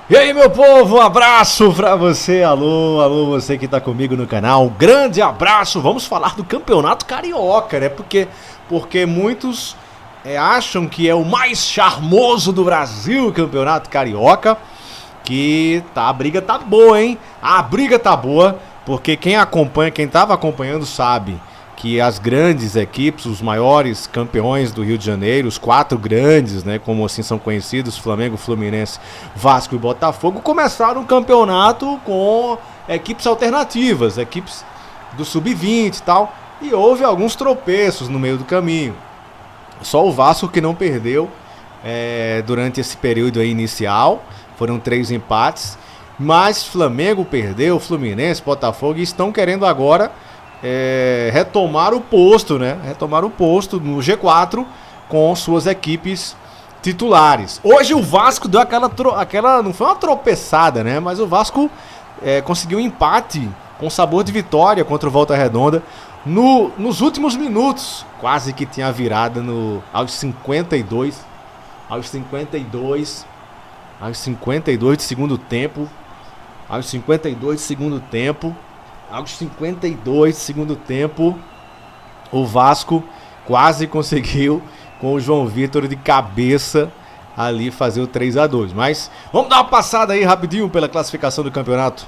E aí, meu povo, um abraço pra você, alô, você que tá comigo no canal, um grande abraço. Vamos falar do Campeonato Carioca, né? Porque muitos acham que é o mais charmoso do Brasil, o Campeonato Carioca, a briga tá boa, hein? A briga tá boa, porque quem acompanha, quem tava acompanhando sabe que as grandes equipes, os maiores campeões do Rio de Janeiro, os 4 grandes, né, como assim são conhecidos, Flamengo, Fluminense, Vasco e Botafogo, começaram o campeonato com equipes alternativas, equipes do sub-20 e tal, e houve alguns tropeços no meio do caminho. Só o Vasco que não perdeu durante esse período aí inicial, foram 3 empates, mas Flamengo perdeu, Fluminense, Botafogo, e estão querendo agora retomar o posto, né? Retomar o posto no G4 com suas equipes titulares. Hoje o Vasco deu aquela não foi uma tropeçada, né? Mas o Vasco conseguiu um empate com sabor de vitória contra o Volta Redonda nos últimos minutos. Quase que tinha virada aos 52 de segundo tempo. Aos 52 de segundo tempo. Aos 52 segundo tempo, o Vasco quase conseguiu, com o João Vitor de cabeça, ali fazer o 3-2. Mas vamos dar uma passada aí rapidinho pela classificação do campeonato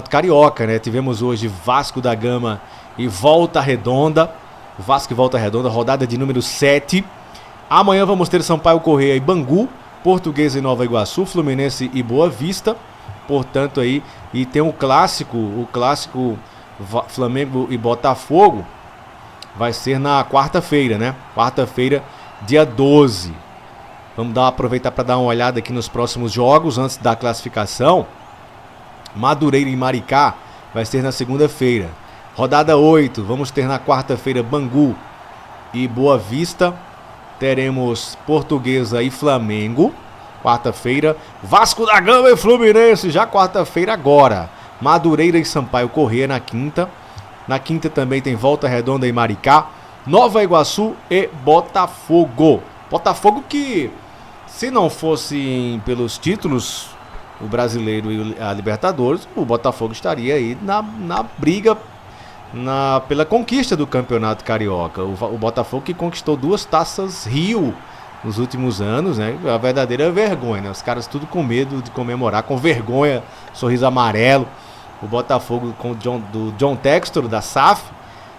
Carioca, né? Tivemos hoje Vasco da Gama e Volta Redonda. Vasco e Volta Redonda, rodada de número 7. Amanhã vamos ter Sampaio Corrêa e Bangu, Portuguesa e Nova Iguaçu, Fluminense e Boa Vista. Portanto aí, e tem o clássico Flamengo e Botafogo, vai ser na quarta-feira, né? Quarta-feira, dia 12. Vamos aproveitar para dar uma olhada aqui nos próximos jogos, antes da classificação. Madureira e Maricá vai ser na segunda-feira. Rodada 8, vamos ter na quarta-feira Bangu e Boa Vista. Teremos Portuguesa e Flamengo. Quarta-feira, Vasco da Gama e Fluminense, já quarta-feira agora. Madureira e Sampaio Corrêa na quinta. Na quinta também tem Volta Redonda e Maricá, Nova Iguaçu e Botafogo. Botafogo que, se não fosse pelos títulos, o Brasileiro e a Libertadores, o Botafogo estaria aí na briga pela conquista do Campeonato Carioca. O Botafogo que conquistou 2 taças Rio nos últimos anos, né? A verdadeira vergonha, né? Os caras tudo com medo de comemorar, com vergonha, sorriso amarelo. O Botafogo do John Textor, da SAF,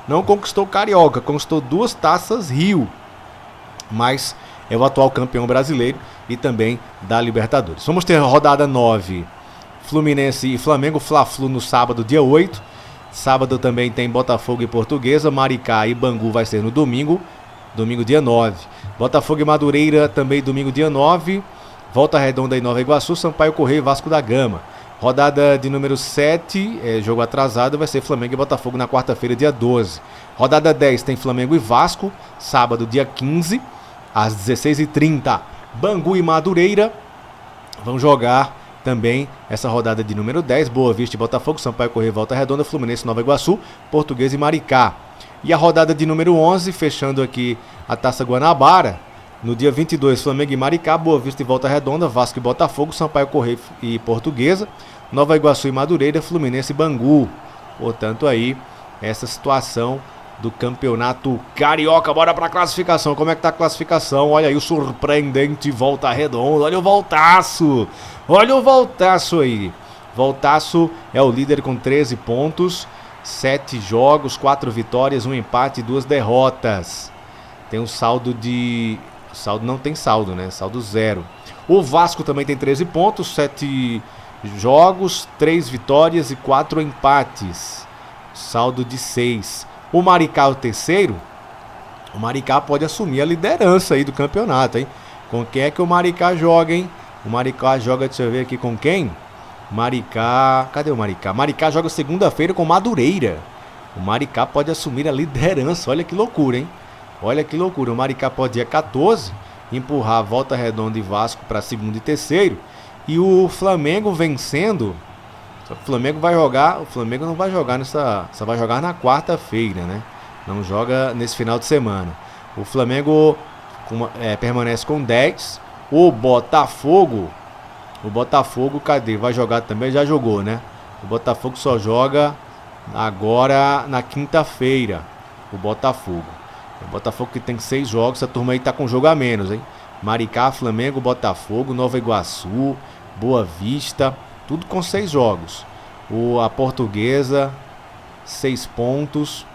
não conquistou o Carioca, conquistou 2 taças Rio, mas é o atual campeão brasileiro e também da Libertadores. Vamos ter a rodada 9, Fluminense e Flamengo, Fla-Flu no sábado, dia 8. Sábado também tem Botafogo e Portuguesa, Maricá e Bangu vai ser no domingo dia 9. Botafogo e Madureira também domingo dia 9. Volta Redonda e Nova Iguaçu, Sampaio Corrêa e Vasco da Gama. Rodada de número 7, jogo atrasado, vai ser Flamengo e Botafogo na quarta-feira, dia 12. Rodada 10 tem Flamengo e Vasco, sábado, dia 15, às 16h30. Bangu e Madureira vão jogar também essa rodada de número 10. Boa Vista e Botafogo, Sampaio Corrêa e Volta Redonda, Fluminense, Nova Iguaçu, Portuguesa e Maricá. E a rodada de número 11, fechando aqui a Taça Guanabara, no dia 22, Flamengo e Maricá, Boa Vista e Volta Redonda, Vasco e Botafogo, Sampaio Corrêa e Portuguesa, Nova Iguaçu e Madureira, Fluminense e Bangu. Portanto aí, essa situação do Campeonato Carioca. Bora pra classificação. Como é que tá a classificação? Olha aí o surpreendente Volta Redonda. Olha o Voltaço. Olha o Voltaço aí. Voltaço é o líder com 13 pontos. 7 jogos, 4 vitórias, 1 empate e 2 derrotas. Tem um saldo de... não tem saldo, né? Saldo 0. O Vasco também tem 13 pontos, 7 jogos, 3 vitórias e 4 empates. Saldo de 6. O Maricá, o terceiro. O Maricá pode assumir a liderança aí do campeonato, hein? Com quem é que o Maricá joga, hein? O Maricá joga, deixa eu ver aqui com quem? Maricá, cadê o Maricá? Maricá joga segunda-feira com Madureira. O Maricá pode assumir a liderança, olha que loucura, hein? Olha que loucura, o Maricá pode dia 14 empurrar Volta Redonda e Vasco para segundo e terceiro. E o Flamengo vencendo, o Flamengo não vai jogar só vai jogar na quarta-feira, né? Não joga nesse final de semana. O Flamengo permanece com 10, o Botafogo O Botafogo, cadê? Vai jogar também? Já jogou, né? O Botafogo só joga agora na quinta-feira. O Botafogo que tem 6 jogos. Essa turma aí tá com jogo a menos, hein? Maricá, Flamengo, Botafogo, Nova Iguaçu, Boa Vista, tudo com 6 jogos. A Portuguesa, 6 pontos,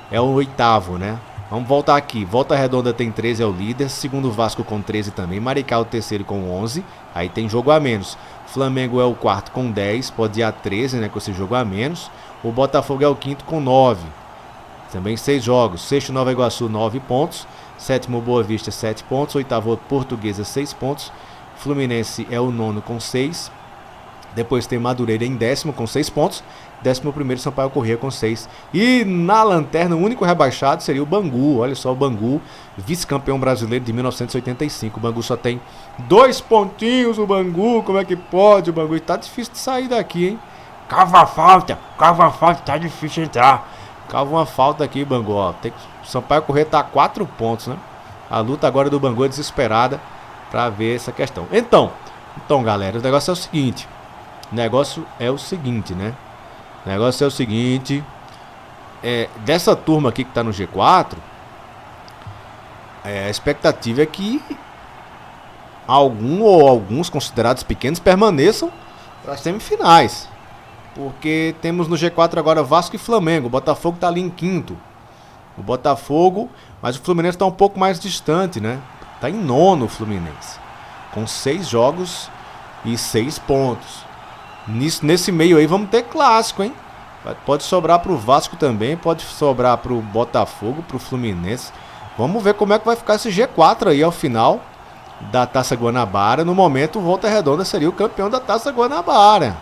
é o 8º, né? Vamos voltar aqui. Volta Redonda tem 13, é o líder. Segundo Vasco com 13 também. Maricá o terceiro com 11. Aí tem jogo a menos. Flamengo é o quarto com 10. Pode ir a 13, né? Com esse jogo a menos. O Botafogo é o quinto com 9. Também 6 jogos. Sexto Nova Iguaçu, 9 pontos. Sétimo Boa Vista, 7 pontos. Oitavo Portuguesa, 6 pontos. Fluminense é o nono com 6. Depois tem Madureira em 10º com 6 pontos. 11º Sampaio Corrêa com 6. E na lanterna, o único rebaixado seria o Bangu. Olha só o Bangu, vice-campeão brasileiro de 1985. O Bangu só tem 2 pontinhos, o Bangu. Como é que pode o Bangu? Tá difícil de sair daqui, hein? Cava a falta, tá difícil entrar. Cava uma falta aqui, Bangu, ó. O Sampaio Corrêa tá a 4 pontos, né? A luta agora do Bangu é desesperada pra ver essa questão. Então, galera, o negócio é o seguinte. Dessa turma aqui que tá no G4, a expectativa é que alguns considerados pequenos permaneçam para as semifinais. Porque temos no G4 agora Vasco e Flamengo. O Botafogo tá ali em quinto. Mas o Fluminense tá um pouco mais distante, né? Tá em nono o Fluminense, com 6 jogos e 6 pontos. Nesse meio aí vamos ter clássico, hein? Pode sobrar pro Vasco também, pode sobrar pro Botafogo, pro Fluminense. Vamos ver como é que vai ficar esse G4 aí ao final da Taça Guanabara. No momento, o Volta Redonda seria o campeão da Taça Guanabara.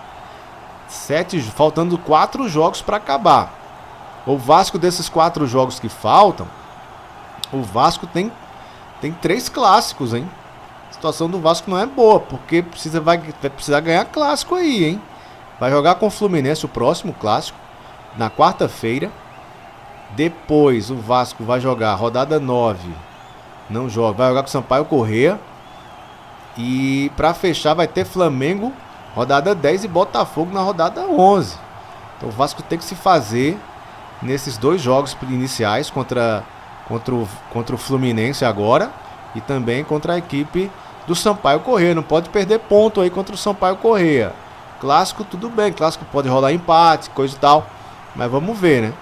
Faltando 4 jogos para acabar. O Vasco, desses 4 jogos que faltam, o Vasco tem 3 clássicos, hein? A situação do Vasco não é boa, porque vai precisar ganhar clássico aí, hein? Vai jogar com o Fluminense o próximo clássico, na quarta-feira. Depois o Vasco vai jogar rodada 9. Não joga, vai jogar com o Sampaio Corrêa. E para fechar vai ter Flamengo, rodada 10, e Botafogo na rodada 11. Então o Vasco tem que se fazer nesses 2 jogos iniciais contra o Fluminense agora e também contra a equipe do Sampaio Corrêa. Não pode perder ponto aí contra o Sampaio Corrêa. Clássico tudo bem, clássico pode rolar empate, coisa e tal, mas vamos ver, né?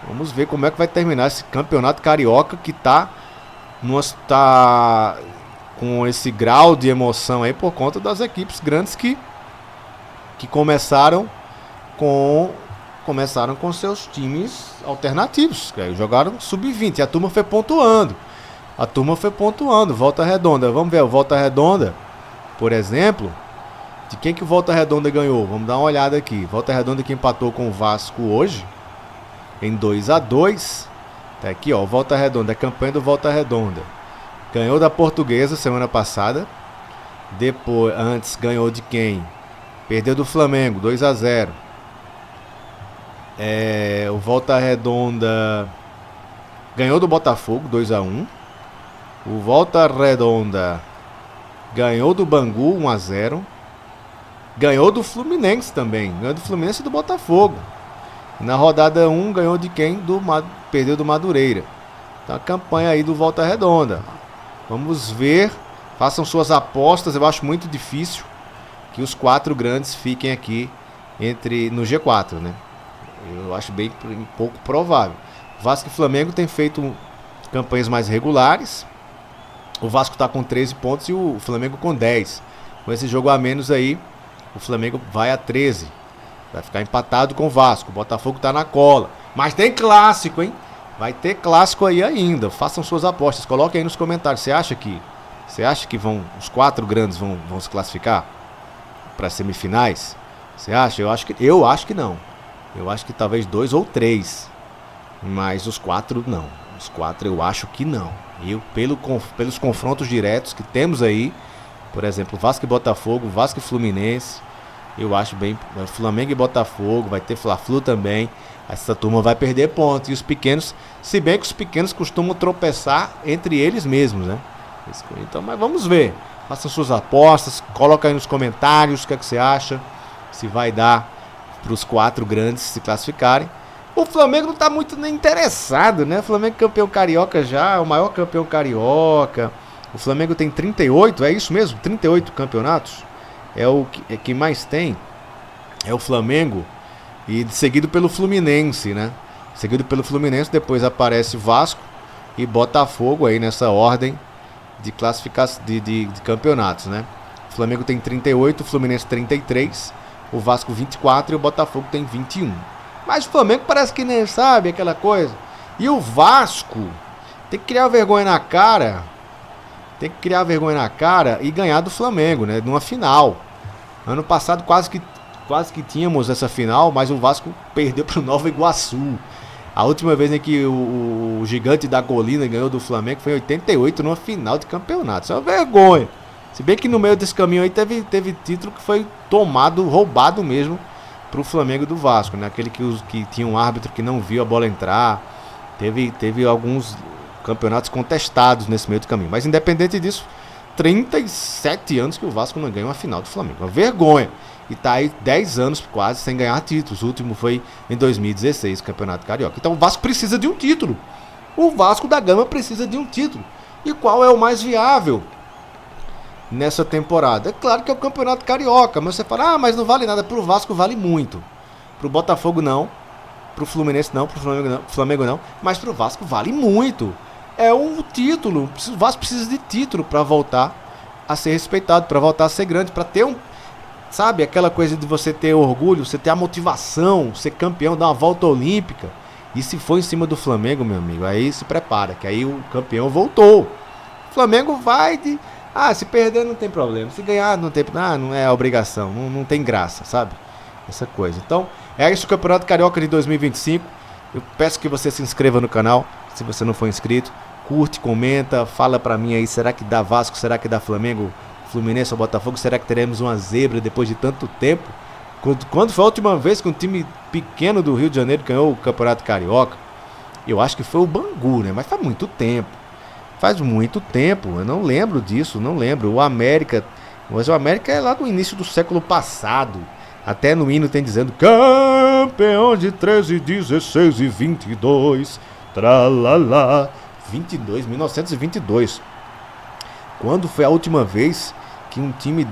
Vamos ver como é que vai terminar esse campeonato carioca que tá com esse grau de emoção aí por conta das equipes grandes que começaram com seus times alternativos, jogaram sub-20, a turma foi pontuando. Volta Redonda, vamos ver, o Volta Redonda, por exemplo, de quem que o Volta Redonda ganhou? Vamos dar uma olhada aqui. Volta Redonda que empatou com o Vasco hoje em 2-2. Tá aqui, ó, Volta Redonda, a campanha do Volta Redonda. Ganhou da Portuguesa semana passada. Antes ganhou de quem? Perdeu do Flamengo, 2-0. O Volta Redonda ganhou do Botafogo, 2-1. O Volta Redonda ganhou do Bangu, 1-0. Ganhou do Fluminense também. Ganhou do Fluminense e do Botafogo. Na rodada 1 ganhou de quem? Perdeu do Madureira. Então a campanha aí do Volta Redonda. Vamos ver. Façam suas apostas. Eu acho muito difícil que os 4 grandes fiquem aqui no G4, né? Eu acho bem pouco provável. Vasco e Flamengo têm feito campanhas mais regulares. O Vasco está com 13 pontos e o Flamengo com 10. Com esse jogo a menos aí, o Flamengo vai a 13. Vai ficar empatado com o Vasco. O Botafogo tá na cola. Mas tem clássico, hein? Vai ter clássico aí ainda. Façam suas apostas. Coloquem aí nos comentários. Você acha que os 4 grandes vão se classificar para semifinais? Você acha? Eu acho que não. Eu acho que talvez 2 ou 3. Mas os 4 não. Os 4 eu acho que não. Pelos confrontos diretos que temos aí, por exemplo, Vasco e Botafogo, Vasco e Fluminense, eu acho bem. Flamengo e Botafogo, vai ter Fla-Flu também. Essa turma vai perder pontos. E os pequenos, se bem que os pequenos costumam tropeçar entre eles mesmos, né? Então, mas vamos ver. Façam suas apostas, coloca aí nos comentários o que é que você acha, se vai dar para os 4 grandes se classificarem. O Flamengo não está muito nem interessado, né? O Flamengo é campeão carioca já, o maior campeão carioca. O Flamengo tem 38, é isso mesmo? 38 campeonatos. É o que mais tem. É o Flamengo. E seguido pelo Fluminense, né? Seguido pelo Fluminense, depois aparece Vasco e Botafogo aí nessa ordem de classificação de campeonatos, né? O Flamengo tem 38, o Fluminense 33, o Vasco 24 e o Botafogo tem 21. Mas o Flamengo parece que nem sabe aquela coisa. E o Vasco tem que criar vergonha na cara. Tem que criar vergonha na cara e ganhar do Flamengo, né? Numa final. Ano passado quase que tínhamos essa final, mas o Vasco perdeu para o Nova Iguaçu. A última vez em que o gigante da colina ganhou do Flamengo foi em 88, numa final de campeonato. Isso é uma vergonha. Se bem que no meio desse caminho aí teve título que foi tomado, roubado mesmo, pro Flamengo do Vasco, né? Aquele que tinha um árbitro que não viu a bola entrar. Teve alguns campeonatos contestados nesse meio do caminho. Mas independente disso, 37 anos que o Vasco não ganha uma final do Flamengo. Uma vergonha. E tá aí 10 anos quase sem ganhar títulos. O último foi em 2016, Campeonato Carioca. Então o Vasco precisa de um título. O Vasco da Gama precisa de um título. E qual é o mais viável nessa temporada? É claro que é o Campeonato Carioca. Mas você fala, mas não vale nada. Pro Vasco vale muito. Pro Botafogo não. Pro Fluminense não. Pro Flamengo não. Mas pro Vasco vale muito. É um título. O Vasco precisa de título para voltar a ser respeitado, para voltar a ser grande, para ter um... Sabe, aquela coisa de você ter orgulho, você ter a motivação, ser campeão, dar uma volta olímpica. E se for em cima do Flamengo, meu amigo, aí se prepara, que aí o campeão voltou. O Flamengo vai de... se perder não tem problema, se ganhar não tem... não é obrigação, não tem graça, sabe? Essa coisa. Então, é isso o Campeonato Carioca de 2025. Eu peço que você se inscreva no canal, se você não for inscrito. Curte, comenta, fala pra mim aí, será que dá Vasco, será que dá Flamengo, Fluminense ou Botafogo? Será que teremos uma zebra depois de tanto tempo? Quando foi a última vez que um time pequeno do Rio de Janeiro ganhou o Campeonato Carioca? Eu acho que foi o Bangu, né? Mas faz muito tempo. Faz muito tempo. Eu não lembro disso, não lembro. O América... Mas o América é lá do início do século passado. Até no hino tem dizendo campeão de 13, 16 e 22. Tralala. 1922. Quando foi a última vez que um time...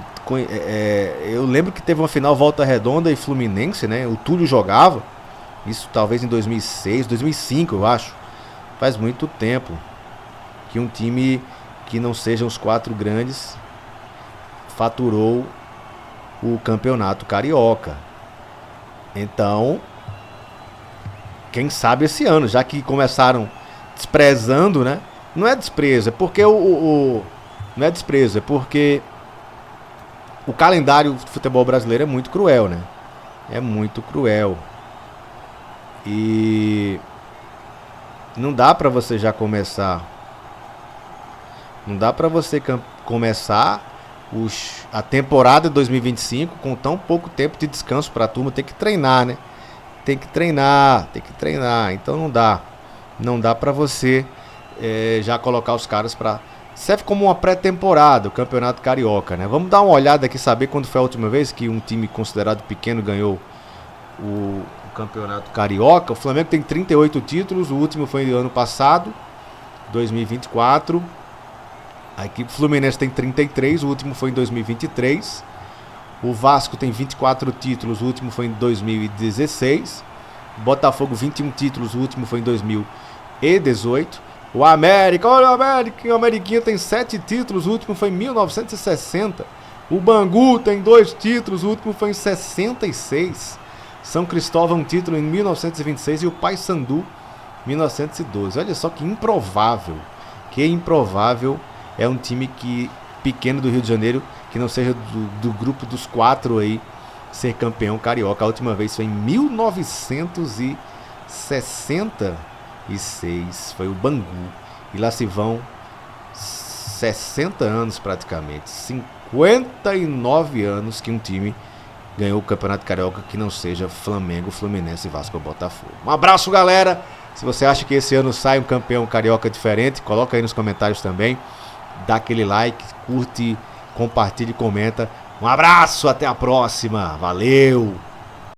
eu lembro que teve uma final Volta Redonda e Fluminense, né? O Túlio jogava. Isso talvez em 2006, 2005, eu acho. Faz muito tempo que um time que não sejam os 4 grandes faturou o Campeonato Carioca. Então, quem sabe esse ano, já que começaram desprezando, né? Não é desprezo, é porque não é desprezo, é porque o calendário do futebol brasileiro é muito cruel, né? É muito cruel. E não dá pra você já começar. Não dá pra você começar a temporada de 2025 com tão pouco tempo de descanso pra turma. Tem que treinar, né? Tem que treinar. Então não dá. Não dá pra você já colocar os caras pra... Serve como uma pré-temporada, o Campeonato Carioca, né? Vamos dar uma olhada aqui, saber quando foi a última vez que um time considerado pequeno ganhou o Campeonato Carioca. O Flamengo tem 38 títulos, o último foi no ano passado, 2024. A equipe Fluminense tem 33, o último foi em 2023. O Vasco tem 24 títulos, o último foi em 2016. Botafogo 21 títulos, o último foi em 2018. O América, olha o América, o Ameriquinha tem 7 títulos, o último foi em 1960. O Bangu tem 2 títulos, o último foi em 66. São Cristóvão um título em 1926 e o Paysandu 1912. Olha só que improvável. Que improvável é um time pequeno do Rio de Janeiro, que não seja do grupo dos 4 aí, ser campeão carioca. A última vez foi em 1966. Foi o Bangu. E lá se vão 60 anos praticamente. 59 anos que um time ganhou o Campeonato Carioca que não seja Flamengo, Fluminense, Vasco ou Botafogo. Um abraço, galera! Se você acha que esse ano sai um campeão carioca diferente, coloca aí nos comentários também. Dá aquele like, curte, compartilha e comenta. Um abraço, até a próxima. Valeu!